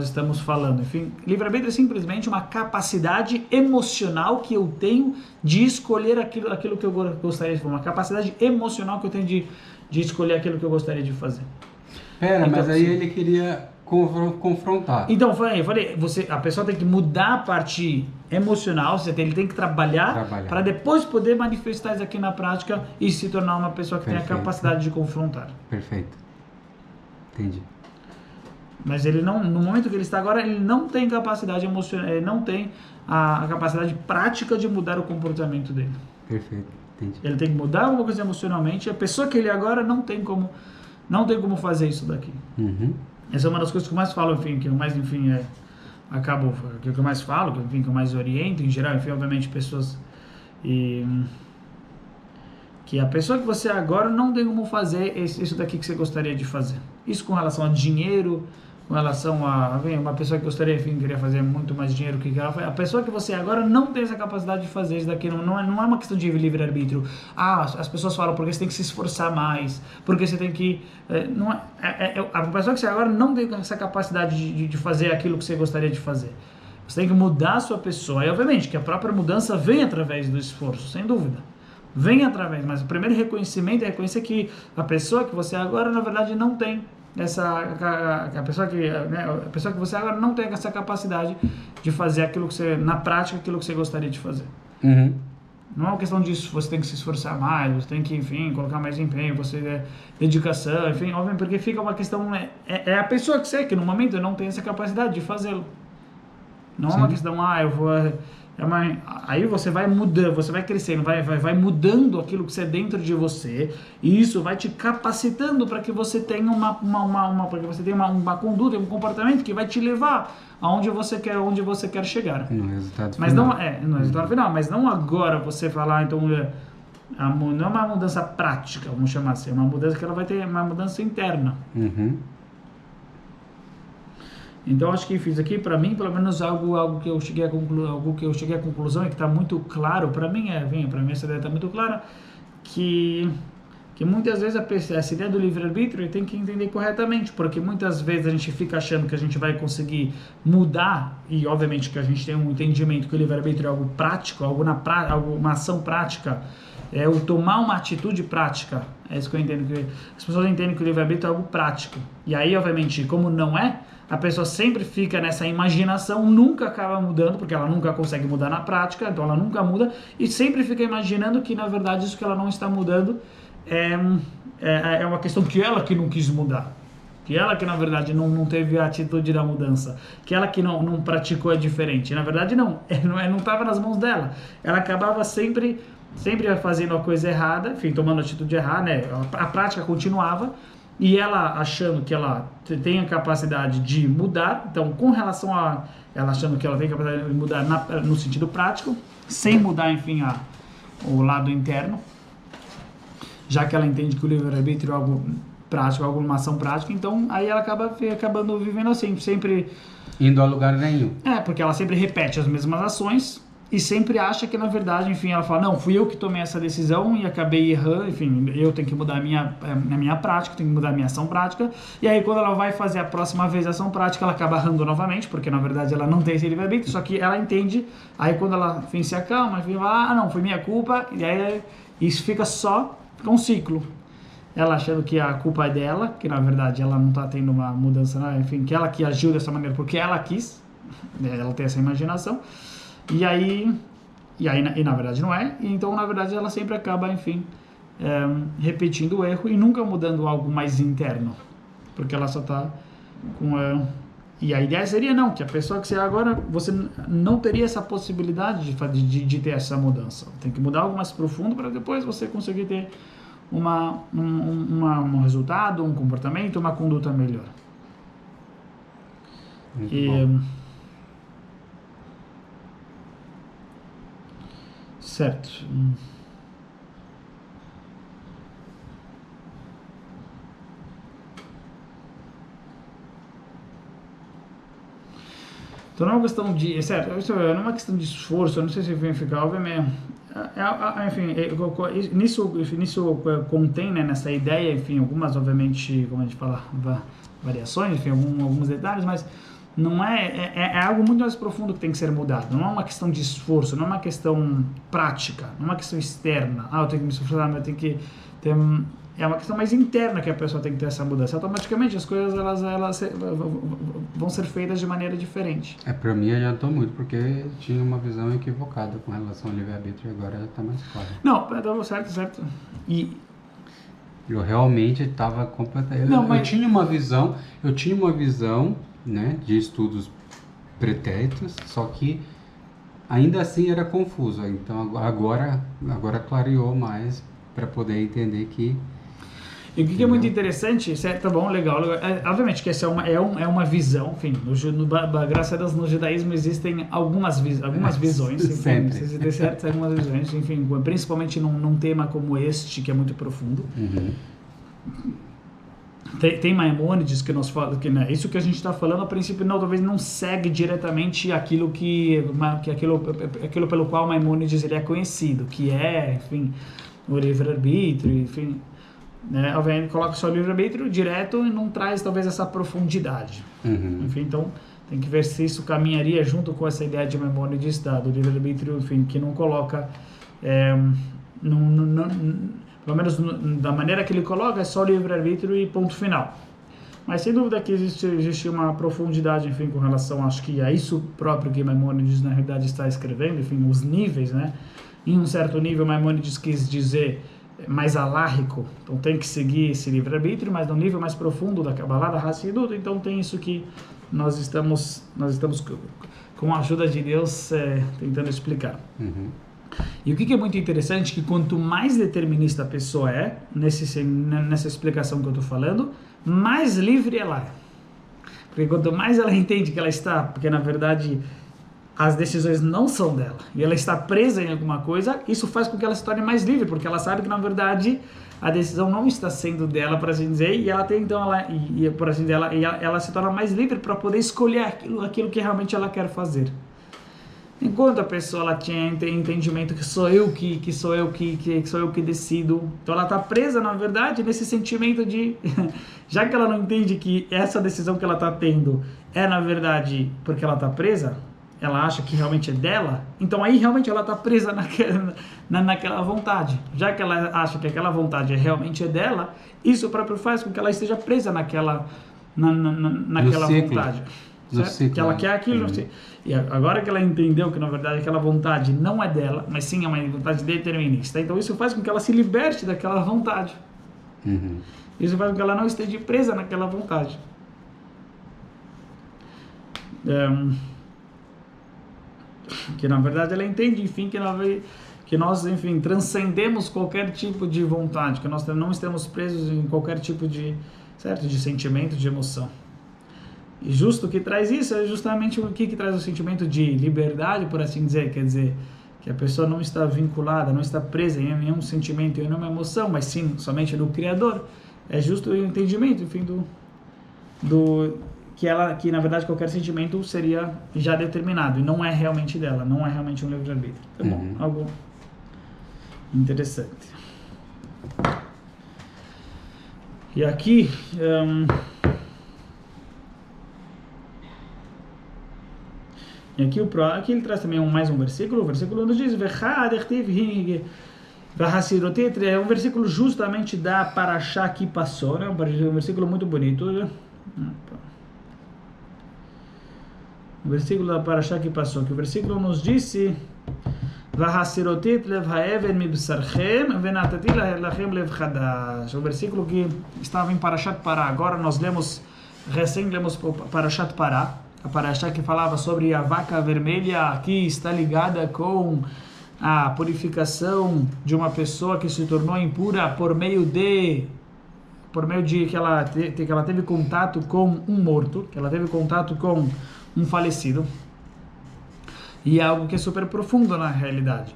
nós estamos falando. Enfim, livre-arbítrio é simplesmente uma capacidade emocional que eu tenho de escolher aquilo que eu gostaria de fazer. Uma capacidade emocional que eu tenho de escolher aquilo que eu gostaria de fazer. Pera, então, mas aí ele queria confrontar. Então, eu falei, a pessoa tem que mudar a parte emocional, ele tem que trabalhar. Para depois poder manifestar isso aqui na prática e se tornar uma pessoa que tem a capacidade de confrontar. Perfeito. Entendi. Mas ele não, no momento que ele está agora, ele não tem capacidade emocional, ele não tem a capacidade prática de mudar o comportamento dele. Perfeito, entendi. Ele tem que mudar alguma coisa emocionalmente, e a pessoa que ele agora não tem como fazer isso daqui. Uhum. Essa é uma das coisas que eu mais falo, enfim, que eu mais, enfim, acabo, que eu mais falo, que eu mais oriento, em geral, enfim, obviamente, pessoas, que a pessoa que você agora não tem como fazer isso daqui que você gostaria de fazer. Isso com relação a dinheiro, com relação a uma pessoa que gostaria, enfim, queria fazer muito mais dinheiro que ela faz. A pessoa que você agora não tem essa capacidade de fazer isso daqui, não é uma questão de livre-arbítrio. As pessoas falam porque você tem que se esforçar mais, porque você tem que... a pessoa que você agora não tem essa capacidade de fazer aquilo que você gostaria de fazer. Você tem que mudar a sua pessoa. E, obviamente, que a própria mudança vem através do esforço, sem dúvida. Vem através, mas o primeiro reconhecimento é reconhecer que a pessoa que você agora, na verdade, não tem a pessoa que você agora não tem essa capacidade de fazer aquilo que você, na prática, aquilo que você gostaria de fazer. Uhum. Não é uma questão disso, você tem que se esforçar mais, você tem que, enfim, colocar mais empenho, dedicação, enfim, óbvio, porque fica uma questão, é a pessoa que você, que no momento não tem essa capacidade de fazê-lo. Não é uma questão, eu vou... aí você vai mudando, você vai crescendo, vai mudando aquilo que você é dentro de você, e isso vai te capacitando para que você tenha uma conduta, um comportamento que vai te levar aonde você quer chegar. No resultado mas final. No resultado final, mas não agora você falar, então, não é uma mudança prática, vamos chamar assim, é uma mudança que ela vai ter uma mudança interna. Uhum. Então acho que fiz aqui, para mim, pelo menos algo que eu cheguei à conclusão e que está muito claro, para mim essa ideia está muito clara, que muitas vezes essa ideia do livre-arbítrio tem que entender corretamente, porque muitas vezes a gente fica achando que a gente vai conseguir mudar, e obviamente que a gente tem um entendimento que o livre-arbítrio é algo prático, uma ação prática, é o tomar uma atitude prática. É isso que eu entendo, que as pessoas entendem que o livre-arbítrio é algo prático, e aí obviamente, como não é, a pessoa sempre fica nessa imaginação, nunca acaba mudando, porque ela nunca consegue mudar na prática, então ela nunca muda, e sempre fica imaginando que, na verdade, isso que ela não está mudando é uma questão que ela que não quis mudar, que ela que, na verdade, não teve a atitude da mudança, que ela que não praticou a diferente. Na verdade, não estava nas mãos dela. Ela acabava sempre fazendo a coisa errada, enfim, tomando a atitude errada, né? A prática continuava, e ela achando que ela tem a capacidade de mudar, então com relação a ela achando que ela tem a capacidade de mudar no sentido prático, sem mudar, enfim, o lado interno, já que ela entende que o livre-arbítrio é algo prático, alguma ação prática, então aí ela acabando vivendo assim, sempre... Indo a lugar nenhum. Porque ela sempre repete as mesmas ações, e sempre acha que, na verdade, enfim, ela fala, não, fui eu que tomei essa decisão e acabei errando, enfim, eu tenho que mudar a minha prática, tenho que mudar a minha ação prática, e aí quando ela vai fazer a próxima vez a ação prática, ela acaba errando novamente, porque na verdade ela não tem esse livre-arbítrio, só que ela entende, aí quando ela, enfim, se acalma, enfim, fala, não, foi minha culpa, e aí isso fica um ciclo. Ela achando que a culpa é dela, que na verdade ela não está tendo uma mudança, né? Enfim, que ela que agiu dessa maneira porque ela quis, ela tem essa imaginação, e na verdade não é, e então na verdade ela sempre acaba, enfim, repetindo o erro e nunca mudando algo mais interno, porque ela só está com... E a ideia seria não, que a pessoa que você é agora, você não teria essa possibilidade de ter essa mudança. Tem que mudar algo mais profundo para depois você conseguir ter um resultado, um comportamento, uma conduta melhor. Muito bom. Certo. Então não é uma questão de... Certo, isso não é uma questão de esforço, eu não sei se vai ficar óbvio mesmo. Enfim, nisso contém, né, nessa ideia, enfim, algumas, obviamente, como a gente fala, variações, enfim, alguns detalhes, mas não é algo muito mais profundo que tem que ser mudado. Não é uma questão de esforço, não é uma questão prática, não é uma questão externa. Eu tenho que me esforçar, eu tenho que ter... É uma questão mais interna que a pessoa tem que ter essa mudança. Automaticamente as coisas vão ser feitas de maneira diferente. Para mim adiantou muito, porque tinha uma visão equivocada com relação ao livre-arbítrio e agora está mais claro. Não, certo. E eu realmente estava completamente... Eu tinha uma visão, né, de estudos pretéritos, só que ainda assim era confuso. Então agora clareou mais para poder entender que... E o que é muito interessante, certo? Tá bom, legal. Obviamente que essa é uma visão, enfim, graças a Deus no judaísmo existem algumas visões, enfim, sempre. Certo, algumas visões, enfim, principalmente num tema como este, que é muito profundo. Uhum. Tem Maimônides que nos fala que, né, isso que a gente está falando, a princípio, talvez não segue diretamente aquilo pelo qual Maimônides ele é conhecido, que é, enfim, o livre-arbítrio, enfim, né, obviamente coloca só o livre-arbítrio direto e não traz talvez essa profundidade. Uhum. Enfim, então tem que ver se isso caminharia junto com essa ideia de Maimônides do livre-arbítrio, enfim, que não coloca, pelo menos da maneira que ele coloca, é só livre-arbítrio e ponto final. Mas sem dúvida que existe uma profundidade, enfim, com relação, acho que a isso próprio que Maimônides na realidade está escrevendo, enfim, os níveis, né? Em um certo nível, Maimônides quis dizer mais alárrico, então tem que seguir esse livre-arbítrio, mas no nível mais profundo da Kabbalah, da Hassidut, então tem isso que nós estamos com a ajuda de Deus tentando explicar. Uhum. E o que é muito interessante, que quanto mais determinista a pessoa é, nessa explicação que eu estou falando, mais livre ela é. Porque quanto mais ela entende que ela está, porque na verdade as decisões não são dela, e ela está presa em alguma coisa, isso faz com que ela se torne mais livre, porque ela sabe que na verdade a decisão não está sendo dela, por assim dizer, e ela tem então, ela se torna mais livre para poder escolher aquilo que realmente ela quer fazer. Enquanto a pessoa ela tinha entendimento que sou eu que decido, então ela está presa na verdade nesse sentimento de, já que ela não entende que essa decisão que ela está tendo é na verdade porque ela está presa, ela acha que realmente é dela, então aí realmente ela está presa naquela vontade. Já que ela acha que aquela vontade realmente é dela, isso próprio faz com que ela esteja presa naquela vontade. Certo? Que ela quer aquilo. E agora que ela entendeu que na verdade aquela vontade não é dela, mas sim é uma vontade determinista, então isso faz com que ela se liberte daquela vontade. Uhum. Isso faz com que ela não esteja presa naquela vontade. Que na verdade ela entende, enfim, que nós, enfim, transcendemos qualquer tipo de vontade, que nós não estamos presos em qualquer tipo de sentimento, de emoção. E justo o que traz isso é justamente o que traz o sentimento de liberdade, por assim dizer, quer dizer, que a pessoa não está vinculada, não está presa em nenhum sentimento, em nenhuma emoção, mas sim somente no Criador. É justo o entendimento, enfim, que na verdade qualquer sentimento seria já determinado e não é realmente dela, não é realmente um livre-arbítrio. Tá bom, algo interessante. E aqui aqui ele traz também mais um versículo, o versículo onde diz é um versículo justamente da Parashá que passou, né? Um versículo muito bonito. O versículo da Parashá que passou, que o versículo nos disse o versículo que estava em Parashat Pará. Agora nós recém lemos Parashat Pará, a Parashá que falava sobre a vaca vermelha, que está ligada com a purificação de uma pessoa que se tornou impura por meio de que ela teve contato com um morto, que ela teve contato com um falecido. E é algo que é super profundo na realidade,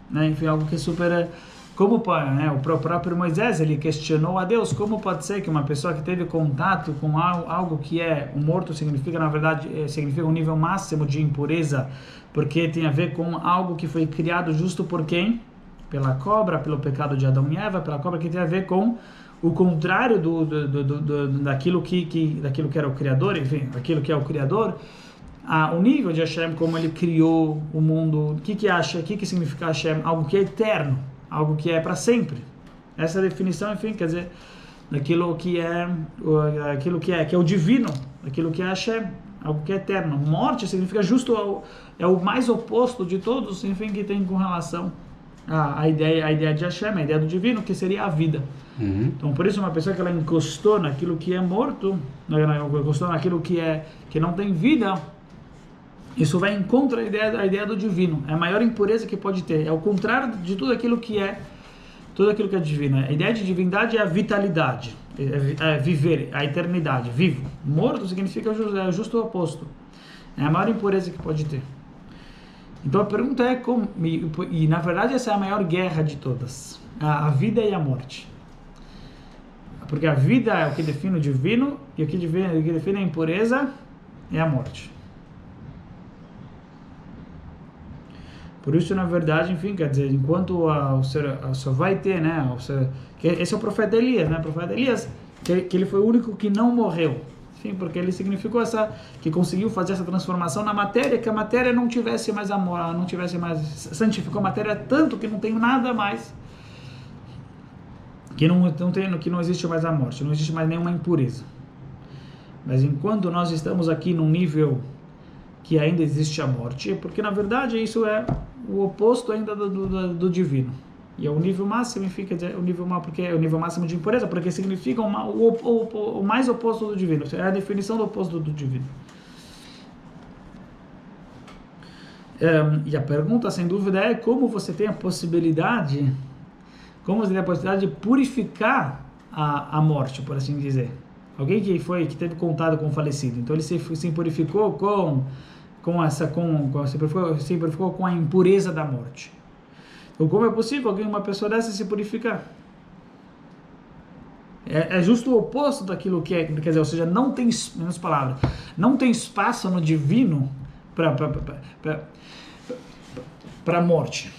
né? Enfim, algo que é super... Como né, o próprio Moisés, ele questionou a Deus, como pode ser que uma pessoa que teve contato com algo que é um morto, significa, na verdade, significa um nível máximo de impureza, porque tem a ver com algo que foi criado justo por quem? Pela cobra, pelo pecado de Adão e Eva, pela cobra, que tem a ver com o contrário daquilo daquilo que era o Criador, enfim, daquilo que é o Criador, o nível de Hashem, como ele criou o mundo, o que significa Hashem? Algo que é eterno, algo que é para sempre. Essa definição, enfim, quer dizer, daquilo que é o divino, daquilo que é Hashem, algo que é eterno. Morte significa justo, é o mais oposto de todos, enfim, que tem com relação à ideia de Hashem, a ideia do divino, que seria a vida. Então, por isso, uma pessoa que ela encostou naquilo que é morto, encostou naquilo que não tem vida, isso vai em contra a ideia do divino. É a maior impureza que pode ter. É o contrário de tudo aquilo que é divino. A ideia de divindade é a vitalidade, é viver, a eternidade, vivo. Morto significa justo o oposto. É a maior impureza que pode ter. Então a pergunta é como, e na verdade essa é a maior guerra de todas, a vida e a morte. Porque a vida é o que define o divino, e o que define a impureza é a morte. Por isso, na verdade, enfim, quer dizer, enquanto só vai ter, né, esse é o profeta Elias, né, o profeta Elias, que ele foi o único que não morreu, enfim, porque ele significou que conseguiu fazer essa transformação na matéria, que a matéria não tivesse mais amor, santificou a matéria tanto que não tem nada mais, que não existe mais a morte, não existe mais nenhuma impureza. Mas enquanto nós estamos aqui num nível que ainda existe a morte, porque na verdade isso é o oposto ainda do divino. E é o nível máximo, fica o nível porque é o nível máximo de impureza, porque significa o mais oposto do divino, é a definição do oposto do divino. E a pergunta, sem dúvida, é como você tem a possibilidade de purificar a morte, por assim dizer. Alguém que teve contato com o falecido, então ele se purificou se purificou com a impureza da morte. Então, como é possível uma pessoa dessa se purificar? É justo o oposto daquilo que é, quer dizer, ou seja, não tem, menos palavras, não tem espaço no divino para a morte.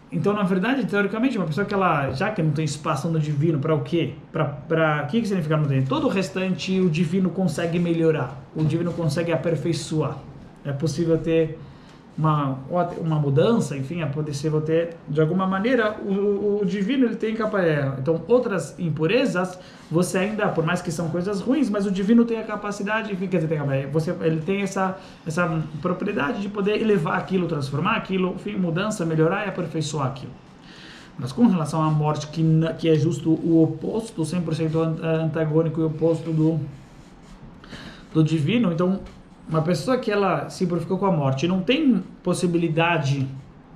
Então, na verdade, teoricamente, uma pessoa já que não tem espaço no divino, para o quê? Para o que significa não tem? Todo o restante, o divino consegue melhorar, o divino consegue aperfeiçoar. É possível ter uma mudança, enfim, é possível ter, de alguma maneira, o divino ele tem capacidade. Então, outras impurezas, você ainda, por mais que são coisas ruins, mas o divino tem a capacidade, enfim, quer dizer, ele tem essa propriedade de poder elevar aquilo, transformar aquilo, enfim, mudança, melhorar e aperfeiçoar aquilo. Mas com relação à morte, que é justo o oposto, 100% antagônico e oposto do divino, então, uma pessoa que ela se purificou com a morte não tem possibilidade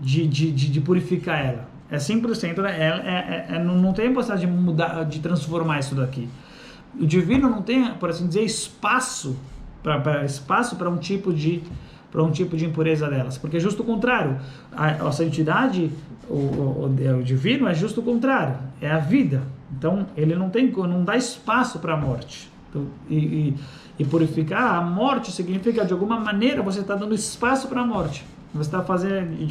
de purificar ela. É 100%, né? Não tem possibilidade de mudar, de transformar isso daqui. O divino não tem, por assim dizer, espaço para um tipo de impureza delas. Porque é justo o contrário. A santidade, o divino é justo o contrário. É a vida. Então, ele não dá espaço para a morte. Então, e purificar a morte significa, de alguma maneira, você está dando espaço para a morte. Você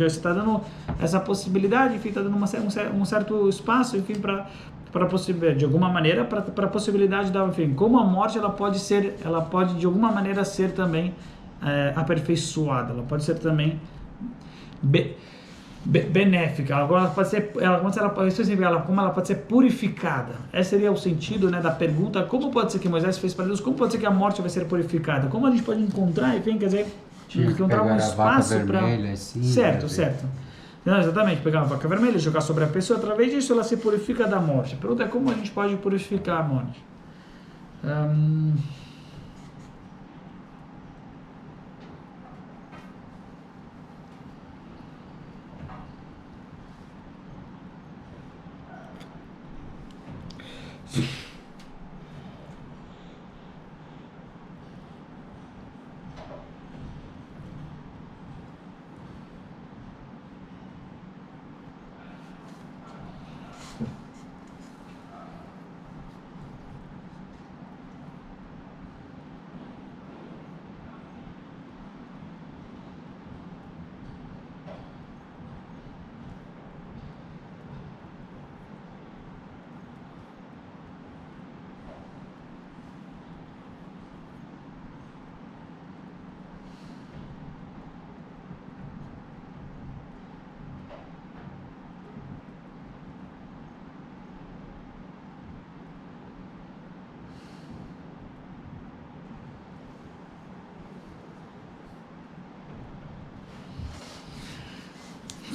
está dando essa possibilidade, enfim, está dando um certo espaço, enfim, para possibilidade, de alguma maneira, para a possibilidade da, enfim, como a morte ela pode de alguma maneira ser também aperfeiçoada, ela pode ser também benéfica, agora como ela pode ser purificada. Esse seria o sentido, né, da pergunta: como pode ser que Moisés fez para Deus, como pode ser que a morte vai ser purificada, como a gente pode encontrar, enfim, quer dizer, encontrar um espaço para assim, certo. Não, exatamente, pegar uma vaca vermelha, jogar sobre a pessoa, através disso ela se purifica da morte. A pergunta é como a gente pode purificar a morte.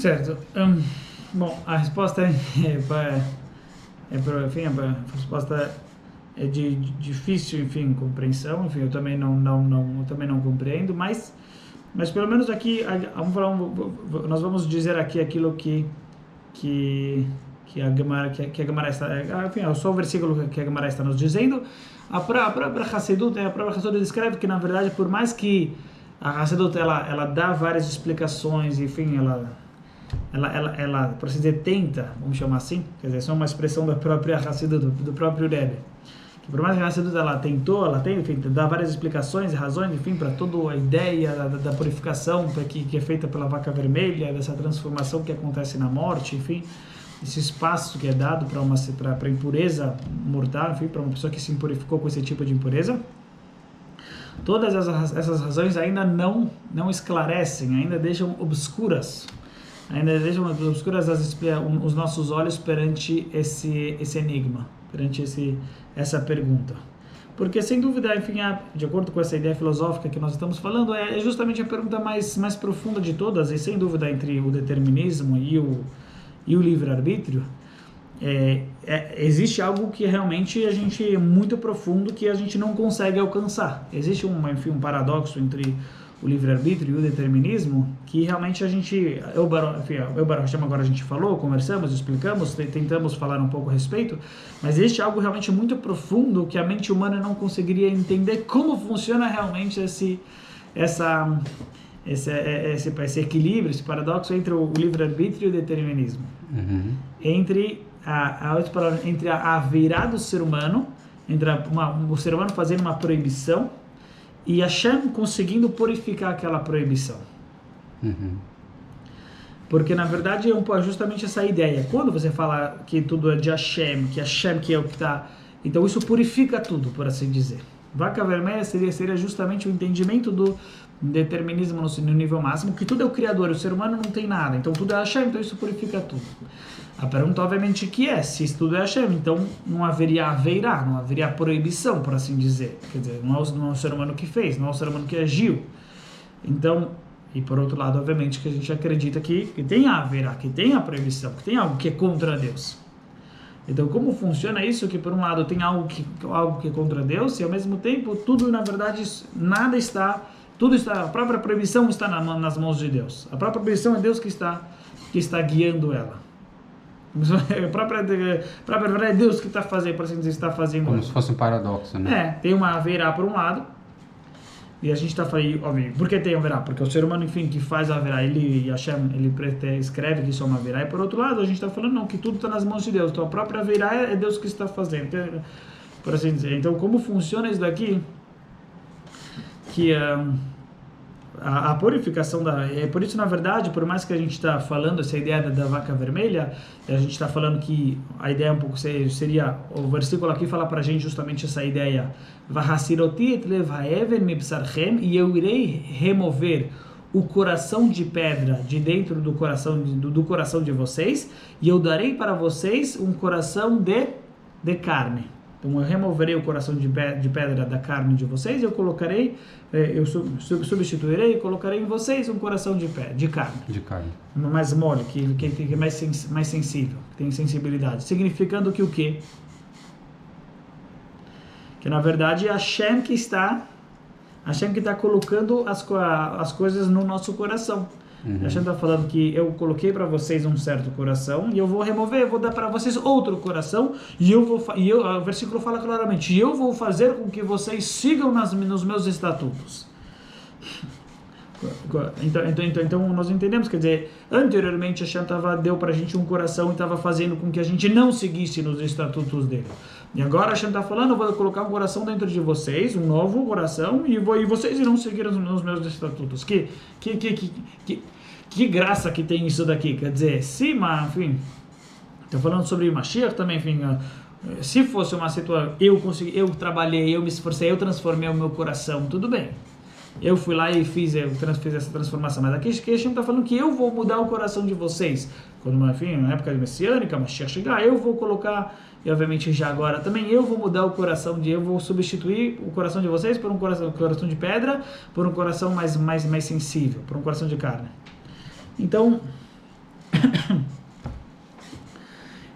Certo. Bom, a resposta a resposta é de difícil, enfim, compreensão. Enfim, eu também não compreendo, mas pelo menos aqui nós vamos dizer aqui aquilo que a Gemara está, enfim, é só o versículo que a Gemara está nos dizendo. A própria Hassidut descreve que, na verdade, por mais que a Hassidut ela dá várias explicações, enfim, ela, por assim dizer, tenta, vamos chamar assim, quer dizer, isso é uma expressão da própria Hassidut, do próprio Rebbe, que por mais que a Hassidut ela tem, enfim, dá várias explicações e razões, enfim, para toda a ideia da purificação que é feita pela vaca vermelha, dessa transformação que acontece na morte, enfim, esse espaço que é dado para impureza mortal, enfim, para uma pessoa que se impurificou com esse tipo de impureza. Todas essas razões ainda não esclarecem, ainda deixam obscuras os nossos olhos perante esse enigma, perante essa pergunta. Porque, sem dúvida, enfim, de acordo com essa ideia filosófica que nós estamos falando, é justamente a pergunta mais profunda de todas, e sem dúvida entre o determinismo e o livre-arbítrio, existe algo que realmente muito profundo que a gente não consegue alcançar. Existe um paradoxo entre o livre-arbítrio e o determinismo que realmente o Baruch Hashem agora a gente falou, conversamos, explicamos, tentamos falar um pouco a respeito, mas existe algo realmente muito profundo que a mente humana não conseguiria entender como funciona realmente esse equilíbrio, esse paradoxo entre o livre-arbítrio e o determinismo. Entre a virada do ser humano, o ser humano fazendo uma proibição e Hashem conseguindo purificar aquela proibição. Porque, na verdade, é justamente essa ideia. Quando você fala que tudo é de Hashem, que Hashem que é o que está... Então, isso purifica tudo, por assim dizer. Vaca vermelha seria justamente o entendimento do determinismo no nível máximo, que tudo é o Criador, o ser humano não tem nada, então tudo é Hashem, então isso purifica tudo. A pergunta, obviamente, que se isso tudo é Hashem, então não haveria proibição, por assim dizer. Quer dizer, não é o ser humano que fez, não é o ser humano que agiu. Então, e por outro lado, obviamente, que a gente acredita que tem que tem a proibição, que tem algo que é contra Deus. Então, como funciona isso? Que por um lado tem algo que é contra Deus, e ao mesmo tempo, tudo, na verdade, a própria proibição está nas mãos de Deus. A própria proibição é Deus que está guiando ela. A própria verdade é Deus que está fazendo, por assim dizer, está fazendo. Como se fosse um paradoxo, né? Tem uma haverá por um lado, e a gente está falando, óbvio, por que tem haverá? Porque o ser humano, enfim, que faz a haverá, ele escreve que isso é uma haverá, e por outro lado, a gente está falando, não, que tudo está nas mãos de Deus. Então a própria haverá é Deus que está fazendo, por assim dizer. Então, como funciona isso daqui? Que a purificação por isso, na verdade, por mais que a gente está falando essa ideia da vaca vermelha, a gente está falando que a ideia um pouco seria, o versículo aqui fala para a gente justamente essa ideia, e eu irei remover o coração de pedra de dentro do coração de vocês, e eu darei para vocês um coração de carne. Então eu removerei o coração de pedra da carne de vocês, eu substituirei e colocarei em vocês um coração de carne. De carne. Mais mole, que é mais sensível, que tem sensibilidade. Significando que o quê? Que na verdade é Hashem que está colocando as coisas no nosso coração. Hashem está falando que eu coloquei para vocês um certo coração e eu vou remover, vou dar para vocês outro coração o versículo fala claramente, e eu vou fazer com que vocês sigam nos meus estatutos. Então nós entendemos, quer dizer, anteriormente Hashem deu para a gente um coração e estava fazendo com que a gente não seguisse nos estatutos dele. E agora Hashem está falando, eu vou colocar um coração dentro de vocês, um novo coração, e vocês irão seguir nos meus estatutos. Que graça que tem isso daqui, quer dizer, mas enfim, estou falando sobre Mashiach também, enfim, se fosse uma situação, eu trabalhei, eu me esforcei, eu transformei o meu coração, tudo bem. Eu fui lá e fiz essa transformação, mas aqui a gente está falando que eu vou mudar o coração de vocês. Quando, enfim, na época messiânica, Mashiach chegar, eu vou colocar, e obviamente já agora também, eu vou mudar o coração eu vou substituir o coração de vocês por um coração de pedra, por um coração mais sensível, por um coração de carne. Então,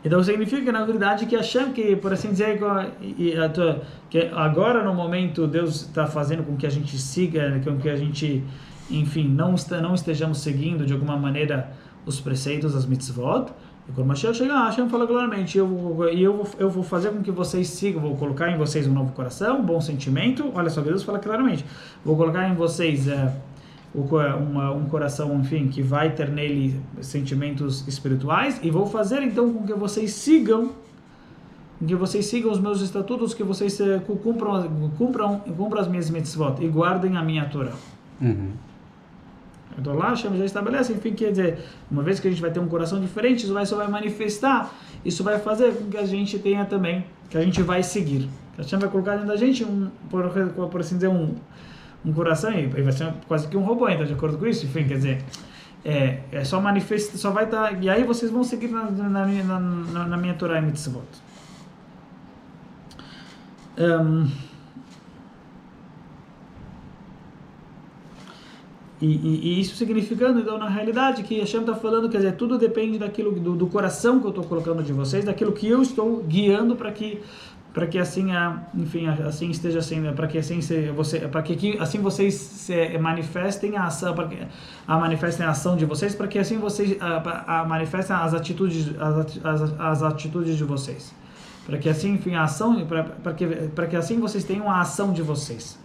Então significa que na verdade que Hashem, que por assim dizer, que agora no momento Deus está fazendo com que a gente siga, com que a gente, enfim, não estejamos seguindo de alguma maneira os preceitos, as mitzvot. E quando Mashiach chegar, Hashem fala claramente, eu vou fazer com que vocês sigam, vou colocar em vocês um novo coração, um bom sentimento. Olha só, Deus fala claramente, vou colocar em vocês um coração, enfim, que vai ter nele sentimentos espirituais, e vou fazer então com que vocês sigam os meus estatutos, que vocês cumpram as minhas mitzvot e guardem a minha Torá. Então lá Hashem já estabelece, enfim, quer dizer, uma vez que a gente vai ter um coração diferente, isso vai manifestar, isso vai fazer com que a gente tenha também, que a gente vai seguir. Hashem vai colocar dentro da gente por assim dizer, um coração, e vai ser quase que um robô, então, de acordo com isso, enfim, quer dizer, só manifesta, só vai estar, e aí vocês vão seguir na minha Torá e mitzvot. E isso significando, então, na realidade, que Hashem está falando, quer dizer, tudo depende daquilo, do coração que eu estou colocando de vocês, daquilo que eu estou guiando para que assim, enfim, assim esteja sendo, para que assim assim vocês manifestem a ação, manifestem a ação de vocês, para que assim vocês manifestem as atitudes de vocês, para que assim, enfim, a ação, para que assim vocês tenham a ação de vocês.